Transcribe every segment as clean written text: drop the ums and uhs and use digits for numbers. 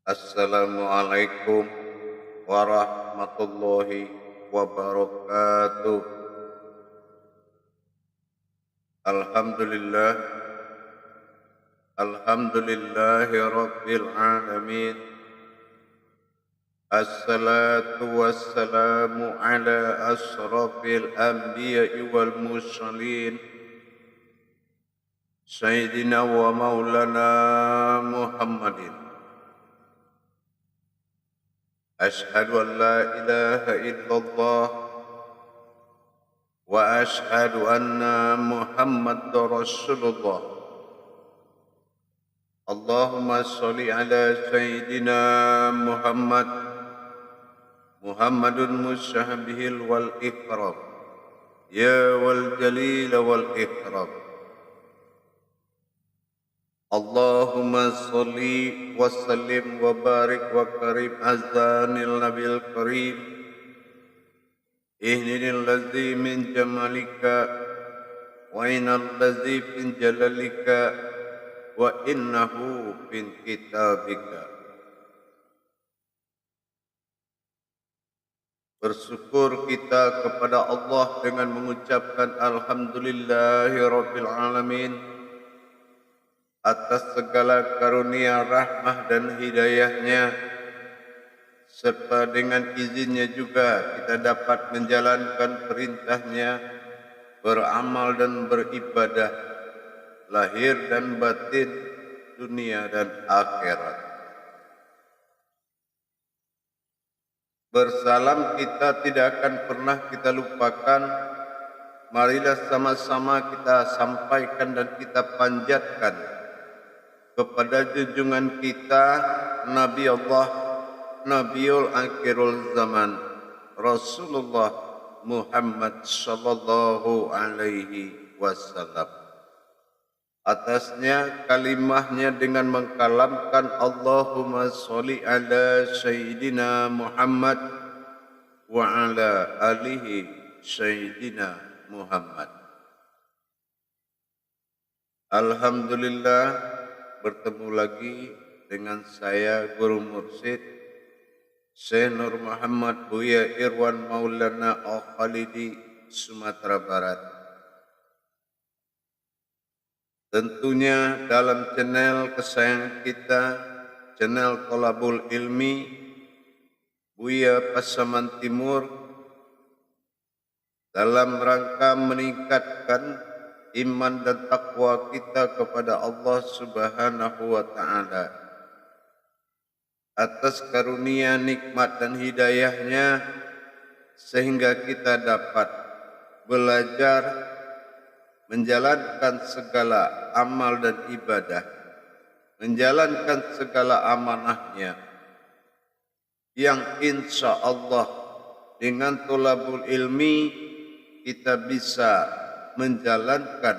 Assalamualaikum warahmatullahi wabarakatuh. Alhamdulillah, alhamdulillahi rabbil alamin. Assalatu wassalamu ala asrafil anbiya'i wal mursalin. Sayyidina wa maulana Muhammadin. Ashhadu an la ilaha illallah wa ashhadu anna Muhammadar Rasulullah. Allahumma salli ala Sayyidina Muhammad Muhammadun musyahabihil wal ikram ya wal jalil wal ikram. Allahumma salli wa sallim wa barik wa karim azanil nabil karim ihnil ladzi min jamalika wa inal ladzi min jalalika wa innahu min kitabika. Bersyukur kita kepada Allah dengan mengucapkan Alhamdulillahi Rabbil Alamin atas segala karunia rahmah dan hidayahnya, serta dengan izinnya juga kita dapat menjalankan perintahnya, beramal dan beribadah, lahir dan batin, dunia dan akhirat. Bersalam kita tidak akan pernah kita lupakan. Marilah sama-sama kita sampaikan dan kita panjatkan kepada junjungan kita Nabi Allah, Nabiul Akhirul Zaman, Rasulullah Muhammad sallallahu alaihi wasallam. Atasnya kalimahnya dengan mengkalamkan Allahumma sholli ala Sayyidina Muhammad wa ala alihi Sayyidina Muhammad. Alhamdulillah, bertemu lagi dengan saya Guru Mursyid Syekh Nur Muhammad Buya Irwan Maulana Al-Khalidi, Sumatera Barat. Tentunya dalam channel kesayangan kita, channel Thalabul Ilmi Buya Pasaman Timur, dalam rangka meningkatkan iman dan takwa kita kepada Allah Subhanahu wa Ta'ala atas karunia, nikmat dan hidayahnya, sehingga kita dapat belajar menjalankan segala amal dan ibadah, menjalankan segala amanahnya, yang insya Allah dengan thalabul ilmi kita bisa menjalankan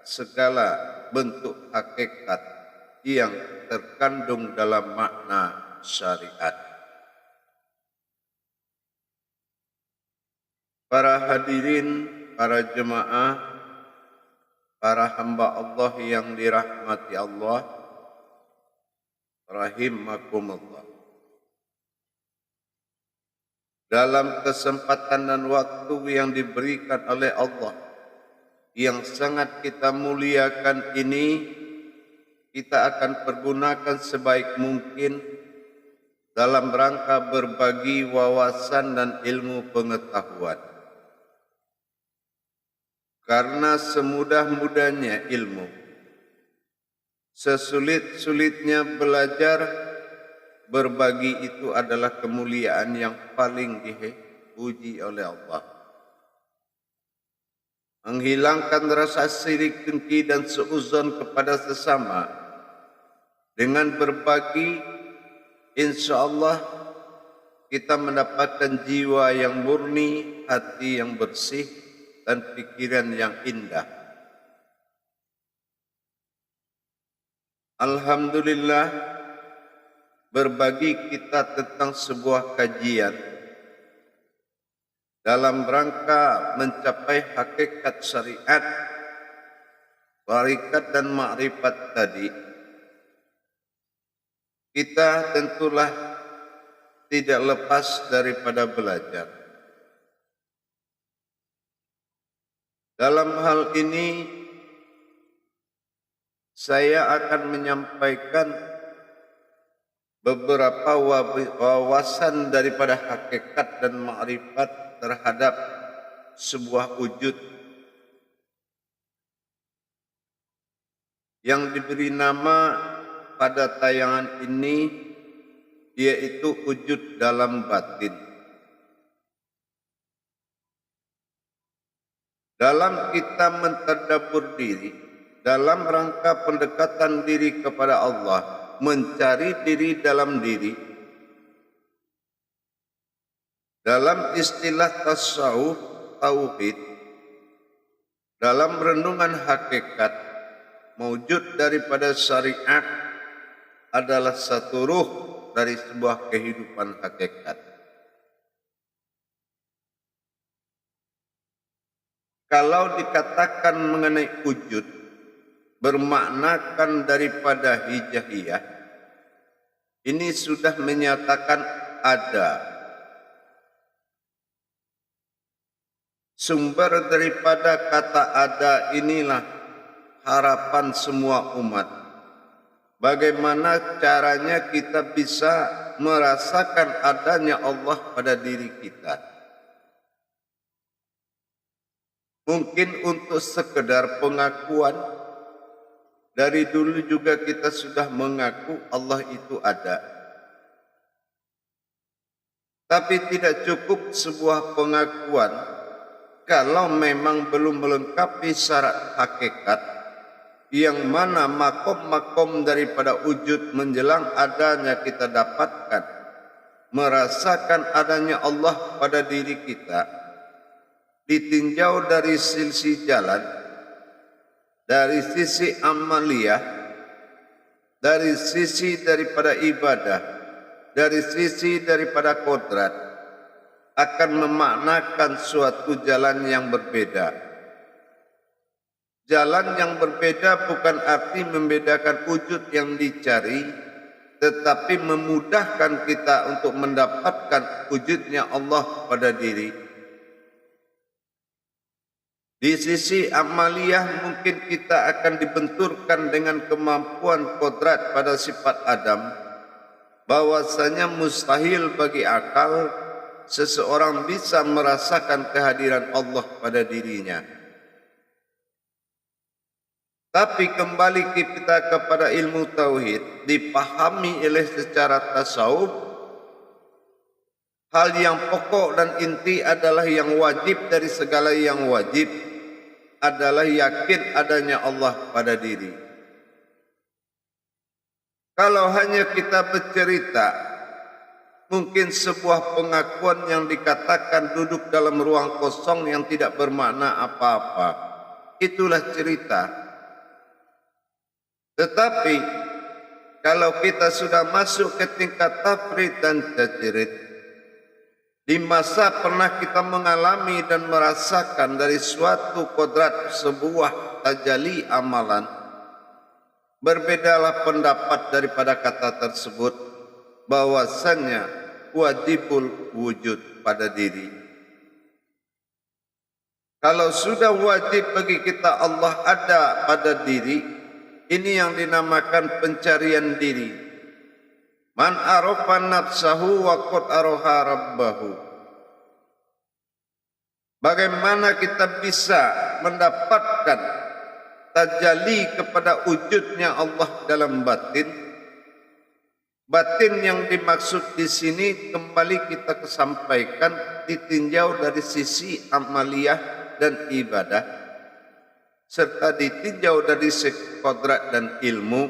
segala bentuk hakikat yang terkandung dalam makna syariat. Para hadirin, para jemaah, para hamba Allah yang dirahmati Allah, rahimakumullah. Dalam kesempatan dan waktu yang diberikan oleh Allah yang sangat kita muliakan ini, kita akan pergunakan sebaik mungkin dalam rangka berbagi wawasan dan ilmu pengetahuan. Karena semudah-mudahnya ilmu, sesulit-sulitnya belajar, berbagi itu adalah kemuliaan yang paling dipuji oleh Allah. Menghilangkan rasa sirik, dengki dan seuzon kepada sesama dengan berbagi, insya Allah kita mendapatkan jiwa yang murni, hati yang bersih, dan pikiran yang indah. Alhamdulillah, berbagi kita tentang sebuah kajian dalam rangka mencapai hakikat syariat, barikat dan makrifat tadi kita tentulah tidak lepas daripada belajar. Dalam hal ini, saya akan menyampaikan beberapa wawasan daripada hakikat dan ma'rifat terhadap sebuah wujud yang diberi nama pada tayangan ini, yaitu wujud dalam batin. Dalam kita mentadabbur diri, dalam rangka pendekatan diri kepada Allah, mencari diri dalam diri, dalam istilah tasawuf, tauhid, dalam renungan hakikat, mewujud daripada syariat adalah satu ruh dari sebuah kehidupan hakikat. Kalau dikatakan mengenai wujud, bermaknakan daripada hijaiyah, ini sudah menyatakan ada. Sumber daripada kata ada inilah harapan semua umat. Bagaimana caranya kita bisa merasakan adanya Allah pada diri kita? Mungkin untuk sekedar pengakuan, dari dulu juga kita sudah mengaku Allah itu ada. Tapi tidak cukup sebuah pengakuan kalau memang belum melengkapi syarat hakikat, yang mana makom-makom daripada wujud menjelang adanya kita dapatkan, merasakan adanya Allah pada diri kita, ditinjau dari sisi jalan, dari sisi amaliyah, dari sisi daripada ibadah, dari sisi daripada kodrat, akan memaknakan suatu jalan yang berbeda. Jalan yang berbeda bukan arti membedakan wujud yang dicari, tetapi memudahkan kita untuk mendapatkan wujudnya Allah pada diri. Di sisi amaliyah mungkin kita akan dibenturkan dengan kemampuan kodrat pada sifat Adam, bahwasanya mustahil bagi akal seseorang bisa merasakan kehadiran Allah pada dirinya. Tapi kembali kita kepada ilmu tauhid, dipahami oleh secara tasawuf, hal yang pokok dan inti adalah yang wajib dari segala yang wajib adalah yakin adanya Allah pada diri. Kalau hanya kita bercerita, mungkin sebuah pengakuan yang dikatakan duduk dalam ruang kosong yang tidak bermakna apa-apa. Itulah cerita. Tetapi kalau kita sudah masuk ke tingkat tafrid dan tajrid, di masa pernah kita mengalami dan merasakan dari suatu kodrat sebuah tajalli amalan, berbedalah pendapat daripada kata tersebut, bahwasannya wajibul wujud pada diri. Kalau sudah wajib bagi kita Allah ada pada diri, ini yang dinamakan pencarian diri. Man arafa nafsahu wa qad araha rabbahu. Bagaimana kita bisa mendapatkan tajalli kepada wujudnya Allah dalam batin? Batin yang dimaksud di sini kembali kita kesampaikan, ditinjau dari sisi amaliyah dan ibadah, serta ditinjau dari segi kodrat dan ilmu,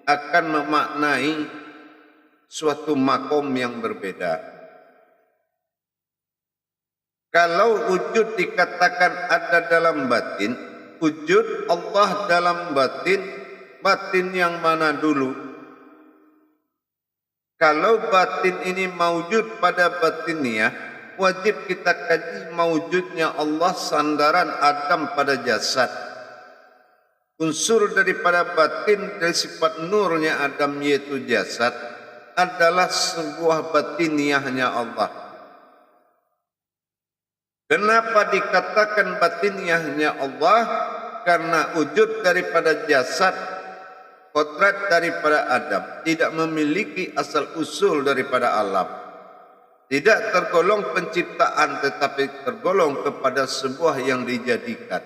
akan memaknai suatu makom yang berbeda. Kalau wujud dikatakan ada dalam batin, wujud Allah dalam batin, batin yang mana dulu? Kalau batin ini maujud pada batiniah, wajib kita kaji maujudnya Allah sandaran Adam pada jasad. unsur daripada batin dari sifat nurnya Adam yaitu jasad adalah sebuah batiniahnya Allah. Kenapa dikatakan batiniahnya Allah? Karena wujud daripada jasad, kodrat daripada Adam tidak memiliki asal usul daripada alam. Tidak tergolong penciptaan tetapi tergolong kepada sebuah yang dijadikan.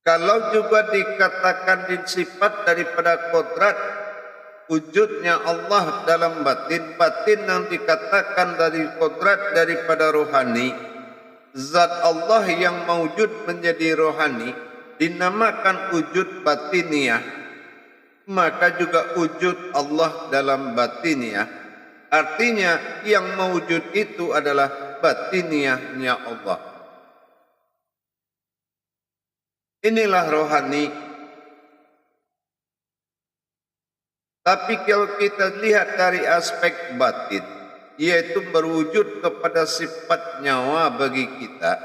Kalau juga dikatakan di sifat daripada kodrat wujudnya Allah dalam batin, batin yang dikatakan dari kodrat daripada rohani, zat Allah yang mewujud menjadi rohani dinamakan wujud batiniah, maka juga wujud Allah dalam batiniah. Artinya yang mewujud itu adalah batiniahnya Allah. Inilah rohani. Tapi kalau kita lihat dari aspek batin, yaitu berwujud kepada sifat nyawa bagi kita,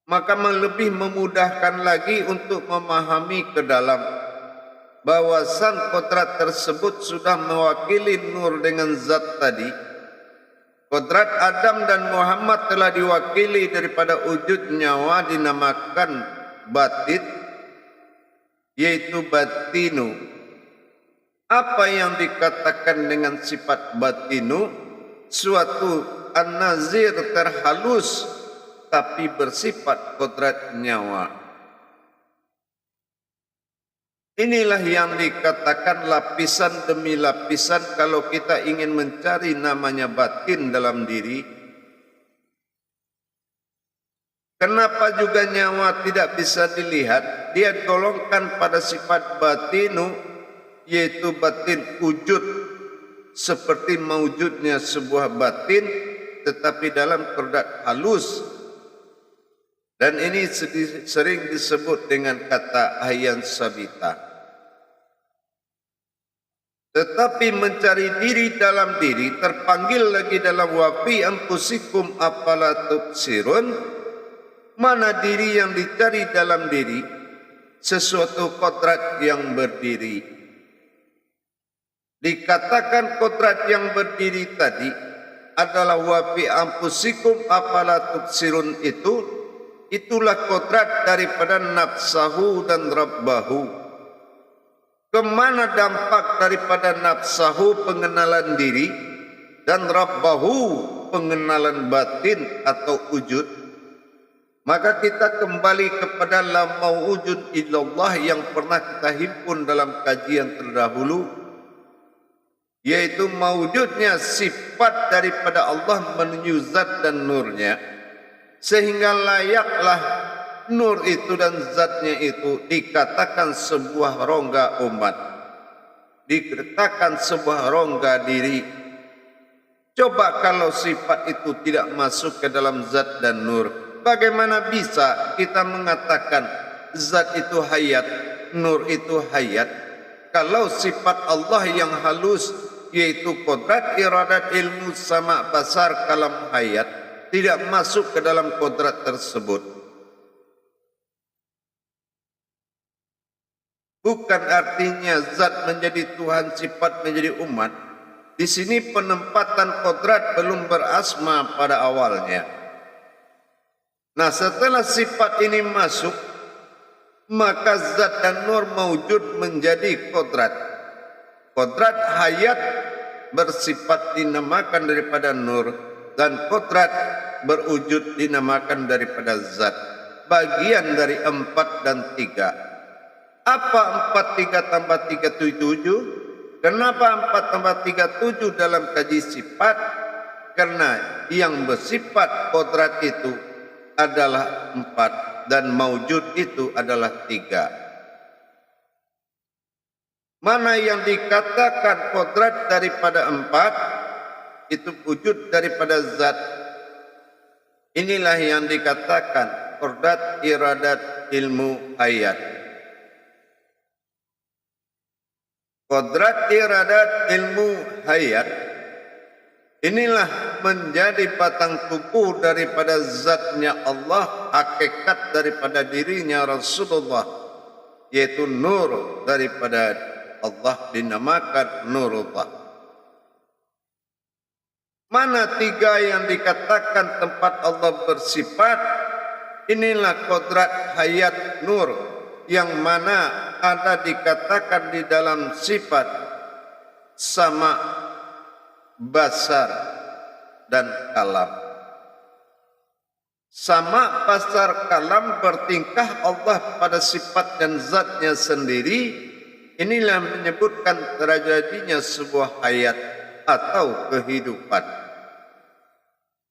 maka lebih memudahkan lagi untuk memahami ke dalam bahwasan kodrat tersebut sudah mewakili nur dengan zat tadi. Kodrat Adam dan Muhammad telah diwakili daripada wujud nyawa dinamakan batin, yaitu batinu. Apa yang dikatakan dengan sifat batinu? Suatu an-nazir terhalus tapi bersifat kodrat nyawa. Inilah yang dikatakan lapisan demi lapisan kalau kita ingin mencari namanya batin dalam diri. Kenapa juga nyawa tidak bisa dilihat? Dia golongkan pada sifat batinu, yaitu batin wujud seperti mewujudnya sebuah batin tetapi dalam kodrat halus. Dan ini sering disebut dengan kata ayan sabita. Tetapi mencari diri dalam diri terpanggil lagi dalam wafi anfusikum afala tubsirun. Mana diri yang dicari dalam diri? Sesuatu kodrat yang berdiri. Dikatakan kodrat yang berdiri tadi adalah wafi anfusikum afala tubsirun itu. Itulah kodrat daripada nafsahu dan rabbahu. Kemana dampak daripada nafsahu pengenalan diri dan rabbahu pengenalan batin atau wujud? Maka kita kembali kepada la mawujud illallah yang pernah kita himpun dalam kajian terdahulu, yaitu mawujudnya sifat daripada Allah menuju zat dan nurnya, sehingga layaklah nur itu dan zatnya itu dikatakan sebuah rongga umat, dikatakan sebuah rongga diri. Coba kalau sifat itu tidak masuk ke dalam zat dan nur, bagaimana bisa kita mengatakan zat itu hayat, nur itu hayat? Kalau sifat Allah yang halus, yaitu kodrat, iradat, ilmu, sama, basar, kalam, hayat, tidak masuk ke dalam kodrat tersebut. Bukan artinya zat menjadi Tuhan, sifat menjadi umat. Di sini penempatan kodrat belum berasma pada awalnya. Nah, setelah sifat ini masuk, maka zat dan nur mewujud menjadi kodrat. Kodrat hayat bersifat dinamakan daripada nur, dan kodrat berwujud dinamakan daripada zat. Bagian dari 4 dan 3. Apa 4, 3 tambah 3 7? Kenapa 4 tambah 3 7 dalam kaji sifat? Karena yang bersifat kodrat itu adalah 4 dan mawujud itu adalah 3. Mana yang dikatakan kodrat daripada 4 itu wujud daripada zat. Inilah yang dikatakan kodrat, iradat, ilmu, hayat. Kodrat, iradat, ilmu, hayat Inilah menjadi batang tubuh daripada zatnya Allah, hakikat daripada dirinya Rasulullah, yaitu nur daripada Allah dinamakan Nurullah. Mana tiga yang dikatakan tempat Allah bersifat? Inilah kodrat hayat nur yang mana ada dikatakan di dalam sifat sama, basar, dan kalam. Sama, basar, kalam bertingkah Allah pada sifat dan zatnya sendiri. Inilah menyebutkan terjadinya sebuah hayat atau kehidupan.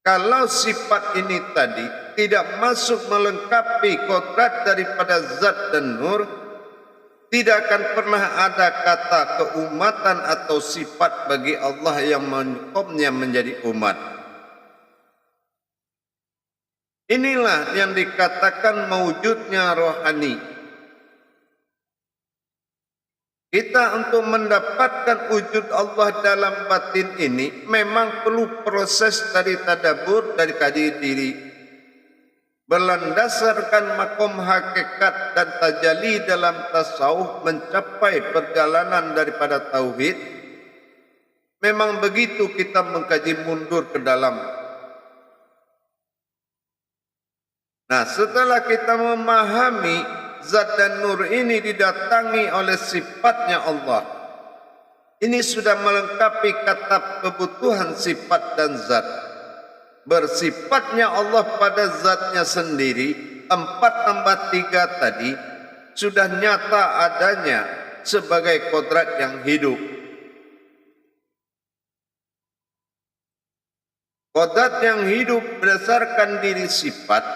Kalau sifat ini tadi tidak masuk melengkapi kodrat daripada zat dan nur, tidak akan pernah ada kata keumatan atau sifat bagi Allah yang menyukumnya menjadi umat. Inilah yang dikatakan mewujudnya rohani. Kita untuk mendapatkan wujud Allah dalam batin ini memang perlu proses dari tadabbur, dari kaji diri, berlandaskan makom hakikat dan tajalli dalam tasawuf mencapai perjalanan daripada tauhid. Memang begitu kita mengkaji mundur ke dalam. Nah, setelah kita memahami zat dan nur ini didatangi oleh sifatnya Allah, ini sudah melengkapi kata kebutuhan sifat dan zat. Bersifatnya Allah pada zatnya sendiri, 4 tambah 3 tadi sudah nyata adanya sebagai kodrat yang hidup. Kodrat yang hidup berdasarkan diri sifat,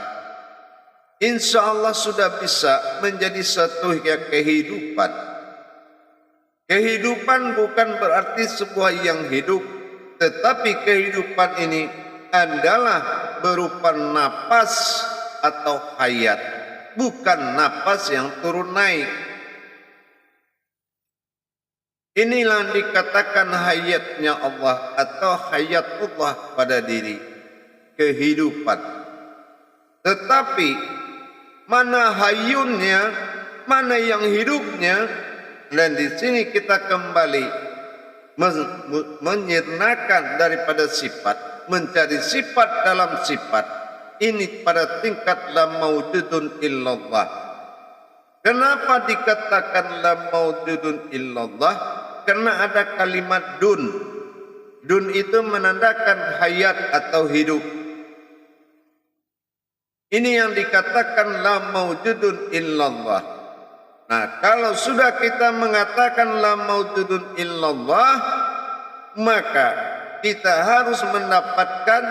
insya Allah sudah bisa menjadi satu kehidupan. Kehidupan bukan berarti sebuah yang hidup, tetapi kehidupan ini adalah berupa napas atau hayat, bukan napas yang turun naik. Inilah dikatakan hayatnya Allah atau hayatullah pada diri, kehidupan. Tetapi mana hayunnya, mana yang hidupnya, dan di sini kita kembali menyirnakan daripada sifat, mencari sifat dalam sifat. Ini pada tingkat la maujudun illallah. Kenapa dikatakan la maujudun illallah? Karena ada kalimat dun. Dun itu menandakan hayat atau hidup. Ini yang dikatakan la maujudun illallah. Nah, kalau sudah kita mengatakan la maujudun illallah, maka kita harus mendapatkan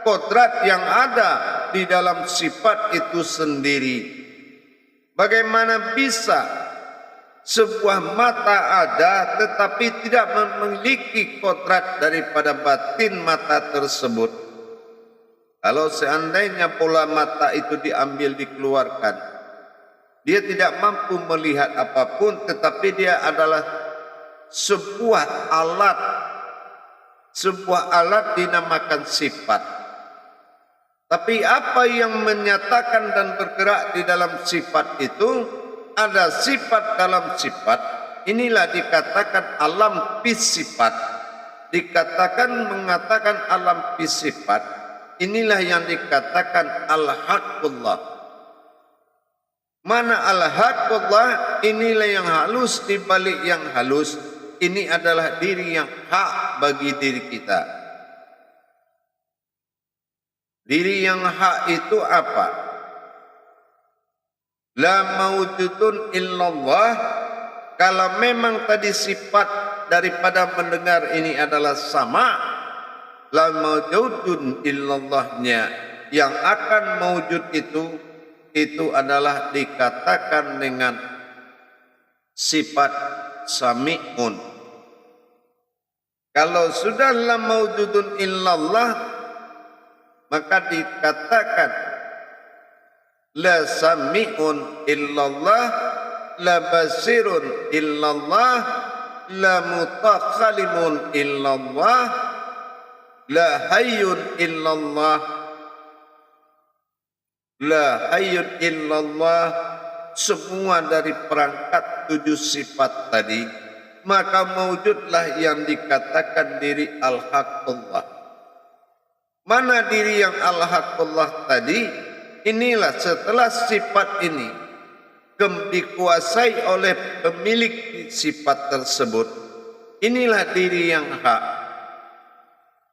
kodrat yang ada di dalam sifat itu sendiri. Bagaimana bisa sebuah mata ada tetapi tidak memiliki kodrat daripada batin mata tersebut? Kalau seandainya bola mata itu diambil, dikeluarkan, dia tidak mampu melihat apapun, tetapi dia adalah sebuah alat. Sebuah alat dinamakan sifat. Tapi apa yang menyatakan dan bergerak di dalam sifat itu, ada sifat dalam sifat. Inilah dikatakan alam fisifat. Dikatakan mengatakan alam fisifat. Inilah yang dikatakan al-haqqullah. Mana al-haqqullah? Inilah yang halus di balik yang halus. Ini adalah diri yang hak bagi diri kita. Diri yang hak itu apa? La maujudun illallah. Kalau memang tadi sifat daripada mendengar ini adalah sama, la maujudun illallahnya yang akan mewujud itu adalah dikatakan dengan sifat sami'un. Kalau sudah la maujudun illallah, maka dikatakan la sami'un illallah, la basirun illallah, la mutakhalimun illallah, La hayyun illallah, la hayyun illallah, semua dari perangkat 7 sifat tadi, maka mewujudlah yang dikatakan diri al-haqqullah. Mana diri yang al-haqqullah tadi? Inilah setelah sifat ini dikuasai oleh pemilik sifat tersebut, inilah diri yang hak.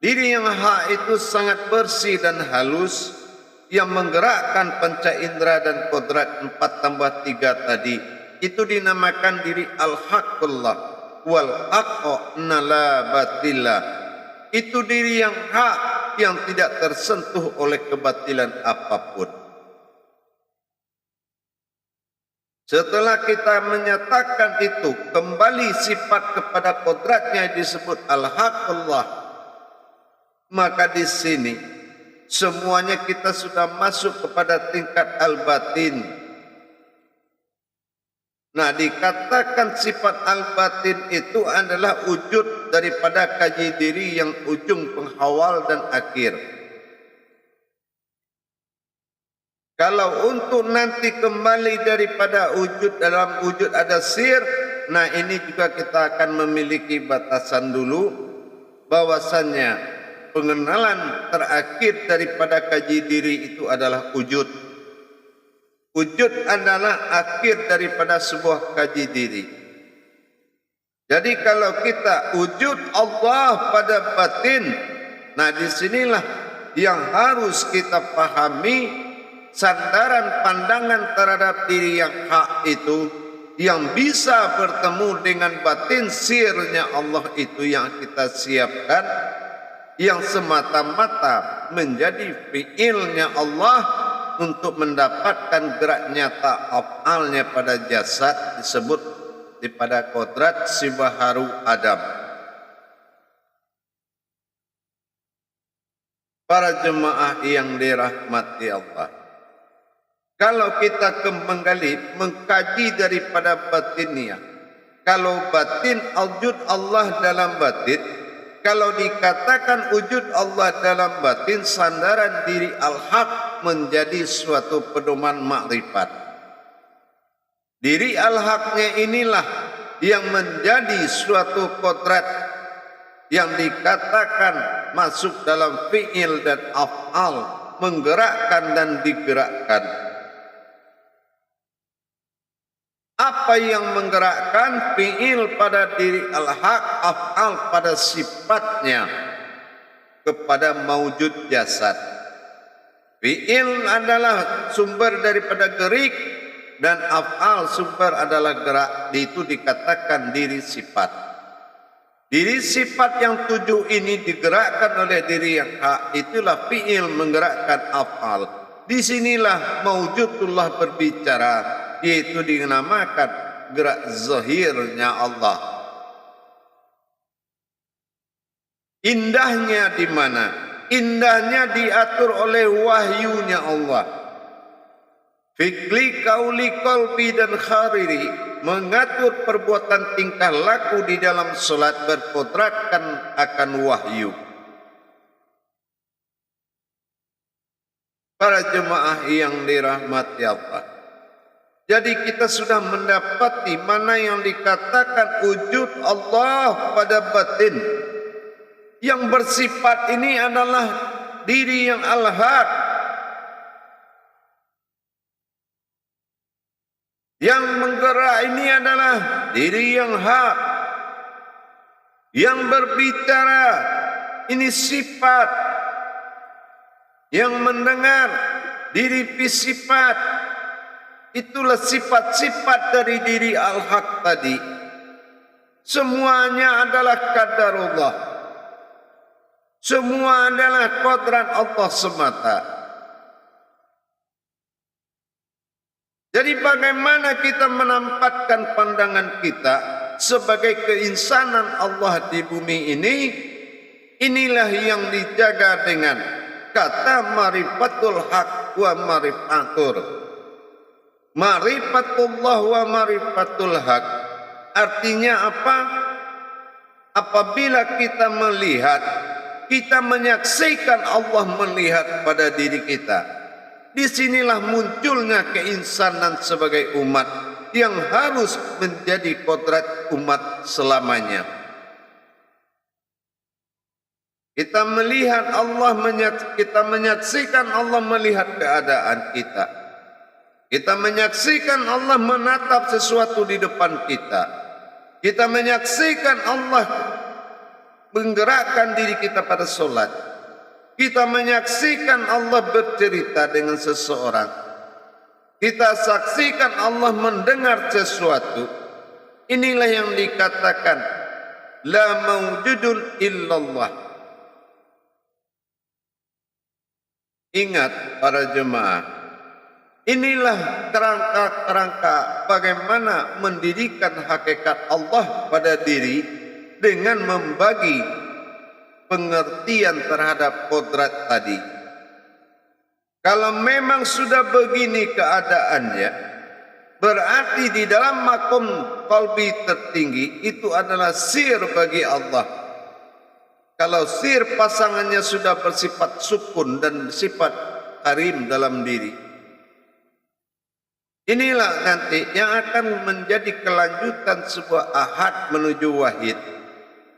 Diri yang hak itu sangat bersih dan halus, yang menggerakkan panca indera dan kodrat 4 tambah 3 tadi. Itu dinamakan diri al-haqqullah. Wal haqqo nala batillah. Itu diri yang hak, yang tidak tersentuh oleh kebatilan apapun. Setelah kita menyatakan itu, kembali sifat kepada kodratnya disebut al-haqqullah. Maka di sini semuanya kita sudah masuk kepada tingkat al-batin. Nah, dikatakan sifat al-batin itu adalah wujud daripada kaji diri yang ujung penghawal dan akhir. Kalau untuk nanti kembali daripada wujud dalam wujud ada sir, nah ini juga kita akan memiliki batasan dulu, bahwasannya pengenalan terakhir daripada kaji diri itu adalah wujud. Wujud adalah akhir daripada sebuah kaji diri. Jadi kalau kita wujud Allah pada batin, nah disinilah yang harus kita pahami, sandaran pandangan terhadap diri yang hak itu, yang bisa bertemu dengan batin sirnya Allah itu yang kita siapkan, yang semata-mata menjadi fi'ilnya Allah untuk mendapatkan gerak nyata af'alnya pada jasad, disebut daripada kodrat sibaharu Adam. Para jemaah yang dirahmati Allah, kalau kita kembali mengkaji daripada batinnya, kalau batin wujud Allah dalam batin, kalau dikatakan wujud Allah dalam batin, sandaran diri al-haq menjadi suatu pedoman makrifat. Diri al-haqnya inilah yang menjadi suatu kodrat yang dikatakan masuk dalam fi'il dan af'al, menggerakkan dan digerakkan. Apa yang menggerakkan? Fi'il pada diri al-haq, af'al pada sifatnya kepada maujud jasad. Fi'il adalah sumber daripada gerik dan af'al sumber adalah gerak. Itu dikatakan diri sifat. Diri sifat yang 7 ini digerakkan oleh diri yang hak. Itulah fi'il menggerakkan af'al. Disinilah maujudullah berbicara, yaitu dinamakan gerak zahirnya Allah. Indahnya di mana? Indahnya diatur oleh wahyunya Allah. Fikli kauli qalbi dan khariri, mengatur perbuatan tingkah laku di dalam salat berkodratkan akan wahyu. Para jemaah yang dirahmati Allah, jadi kita sudah mendapati mana yang dikatakan wujud Allah pada batin. Yang bersifat ini adalah diri yang al-haq. Yang menggerak ini adalah diri yang hak. Yang berbicara ini sifat. Yang mendengar diri sifat. Itulah sifat-sifat dari diri al-haq tadi. Semuanya adalah qadarullah. Semua adalah kodrat Allah semata. Jadi bagaimana kita menampakkan pandangan kita sebagai keinsanan Allah di bumi ini? Inilah yang dijaga dengan kata marifatul haq wa marifatur. Marifatullah wa marifatul haq. Artinya apa? Apabila kita melihat kita menyaksikan Allah melihat pada diri kita. Disinilah munculnya keinsanan sebagai umat yang harus menjadi kodrat umat selamanya. Kita melihat Allah, kita menyaksikan Allah melihat keadaan kita. Kita menyaksikan Allah menatap sesuatu di depan kita. Kita menyaksikan Allah menggerakkan diri kita pada solat. Kita menyaksikan Allah bercerita dengan seseorang. Kita saksikan Allah mendengar sesuatu. Inilah yang dikatakan la mawjudun illallah. Ingat para jemaah, inilah kerangka-kerangka bagaimana mendirikan hakikat Allah pada diri dengan membagi pengertian terhadap kodrat tadi. Kalau memang sudah begini keadaannya, berarti di dalam makom qalbi tertinggi itu adalah sir bagi Allah. Kalau sir pasangannya sudah bersifat sukun dan bersifat karim dalam diri, inilah nanti yang akan menjadi kelanjutan sebuah ahad menuju wahid.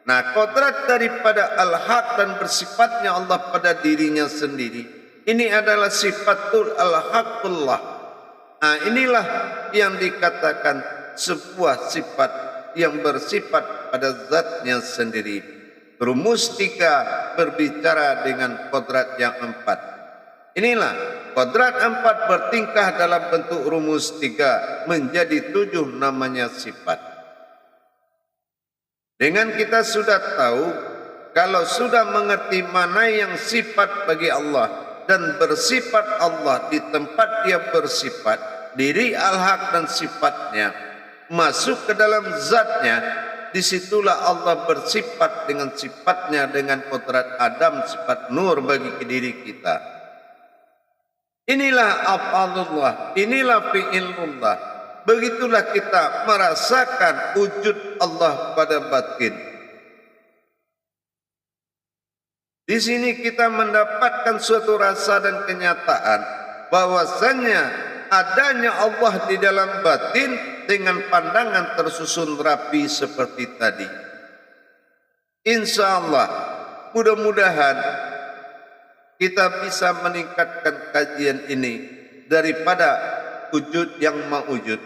Nah, kodrat daripada al-haq dan bersifatnya Allah pada dirinya sendiri, ini adalah sifatul al-haqullah. Nah, inilah yang dikatakan sebuah sifat yang bersifat pada zatnya sendiri. Rumus 3 berbicara dengan kodrat yang 4. Inilah kodrat 4 bertingkah dalam bentuk rumus 3 menjadi 7 namanya sifat. Dengan kita sudah tahu, kalau sudah mengerti mana yang sifat bagi Allah dan bersifat Allah di tempat dia bersifat, diri al-haq dan sifatnya masuk ke dalam zatnya, disitulah Allah bersifat dengan sifatnya dengan kodrat Adam, sifat nur bagi diri kita. Inilah af'alullah, inilah fi'ilullah. Begitulah kita merasakan wujud Allah pada batin. Di sini kita mendapatkan suatu rasa dan kenyataan bahwasanya adanya Allah di dalam batin dengan pandangan tersusun rapi seperti tadi. Insya Allah, mudah-mudahan kita bisa meningkatkan kajian ini daripada wujud yang mawujud.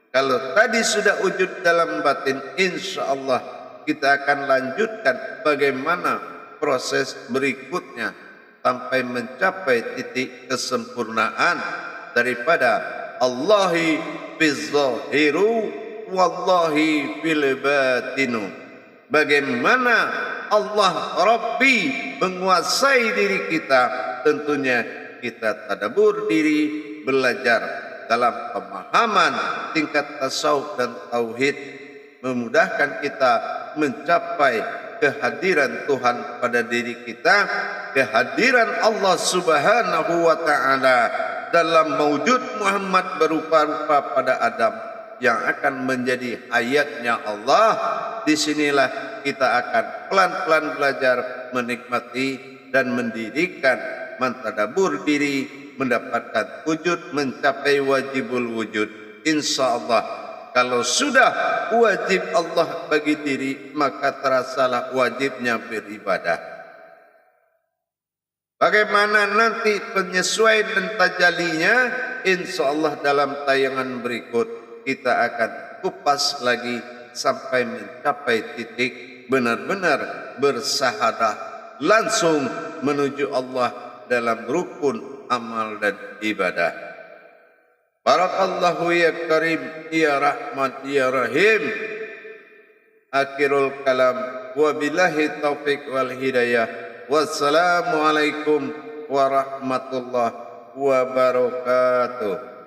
Kalau tadi sudah wujud dalam batin, insya Allah kita akan lanjutkan bagaimana proses berikutnya sampai mencapai titik kesempurnaan daripada Allahi bizzahiru wallahi fil batinu. Bagaimana Allah Rabbi menguasai diri kita, tentunya kita tadabbur diri, belajar dalam pemahaman tingkat tasawuf dan tauhid, memudahkan kita mencapai kehadiran Tuhan pada diri kita, kehadiran Allah Subhanahu wa taala dalam mawujud Muhammad berupa-rupa pada Adam yang akan menjadi hayatnya Allah. Disinilah kita akan pelan-pelan belajar menikmati dan mendirikan, mentadabur diri, mendapatkan wujud, mencapai wajibul wujud. Insya Allah, kalau sudah wajib Allah bagi diri, maka terasalah wajibnya beribadah. Bagaimana nanti penyesuaian dan tajalinya, insya Allah dalam tayangan berikut kita akan kupas lagi sampai mencapai titik benar-benar bersahadah langsung menuju Allah dalam rukun amal dan ibadah. Barakallahu ya karim ya rahman ya rahim. Akhirul kalam wa billahi taufiq wal hidayah. Wassalamualaikum warahmatullahi wabarakatuh.